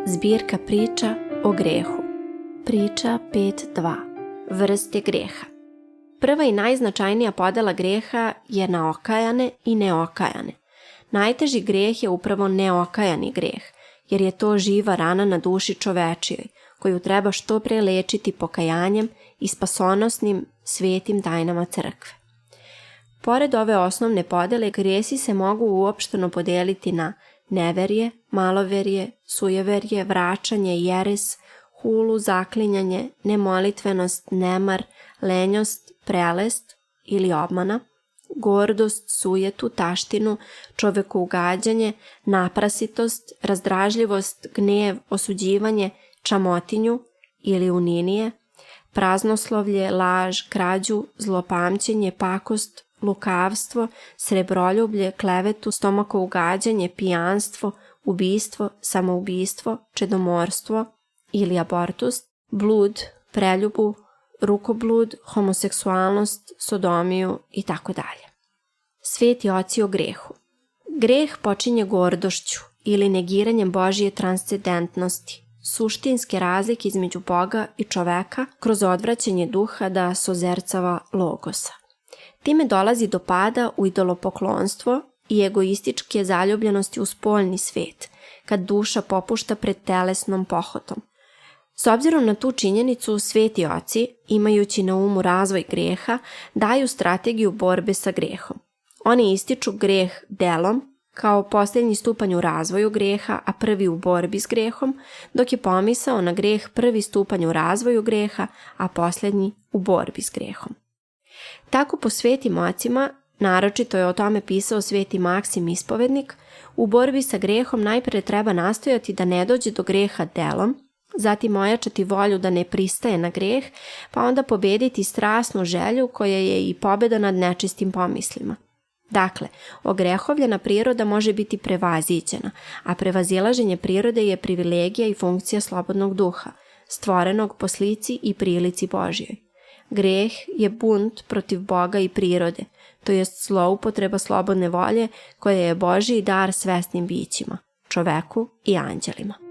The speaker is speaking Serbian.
Zbirka priča o grehu. Priča 5.2. Vrste greha. Prva i najznačajnija podela greha je na okajane i neokajane. Najteži greh je upravo neokajani greh, jer je to živa rana na duši čovečijoj, koju treba što pre lečiti pokajanjem i spasonosnim svetim tajnama crkve. Pored ove osnovne podele, grijesi se mogu uopšteno podeliti na neverje, maloverje, sujeverje, vraćanje, jeres, hulu, zaklinjanje, nemolitvenost, nemar, lenjost, prelest ili obmana, gordost, sujetu, taštinu, čovekougađanje, naprasitost, razdražljivost, gnev, osuđivanje, čamotinju ili uninije, praznoslovlje, laž, krađu, zlopamćenje, pakost, lukavstvo, srebroljublje, klevetu, stomakougađanje, pijanstvo, ubistvo, samoubistvo, čedomorstvo ili abortus, blud, preljubu, rukoblud, homoseksualnost, sodomiju itd. Sveti oci o grehu. Greh počinje gordošću ili negiranjem Božje transcendentnosti, suštinske razlike između Boga i čoveka kroz odvraćanje duha da sozercava logosa. Time dolazi do pada u idolopoklonstvo i egoističke zaljubljenosti u spoljni svet, kad duša popušta pred telesnom pohotom. S obzirom na tu činjenicu, sveti oci, imajući na umu razvoj greha, daju strategiju borbe sa grehom. Oni ističu greh delom, kao posljednji stupanj u razvoju greha, a prvi u borbi s grehom, dok je pomisao na greh prvi stupanj u razvoju greha, a posljednji u borbi s grehom. Tako po svetim ocima, naročito je o tome pisao sveti Maksim ispovednik, u borbi sa grehom najprije treba nastojati da ne dođe do greha delom, zatim ojačati volju da ne pristaje na greh, pa onda pobediti strasnu želju koja je i pobjeda nad nečistim pomislima. Dakle, ogrehovljena priroda može biti prevaziđena, a prevazilaženje prirode je privilegija i funkcija slobodnog duha, stvorenog po slici i prilici Božjoj. Greh je bunt protiv Boga i prirode, to jest zloupotreba slobodne volje koja je Božji dar svesnim bićima, čoveku i anđelima.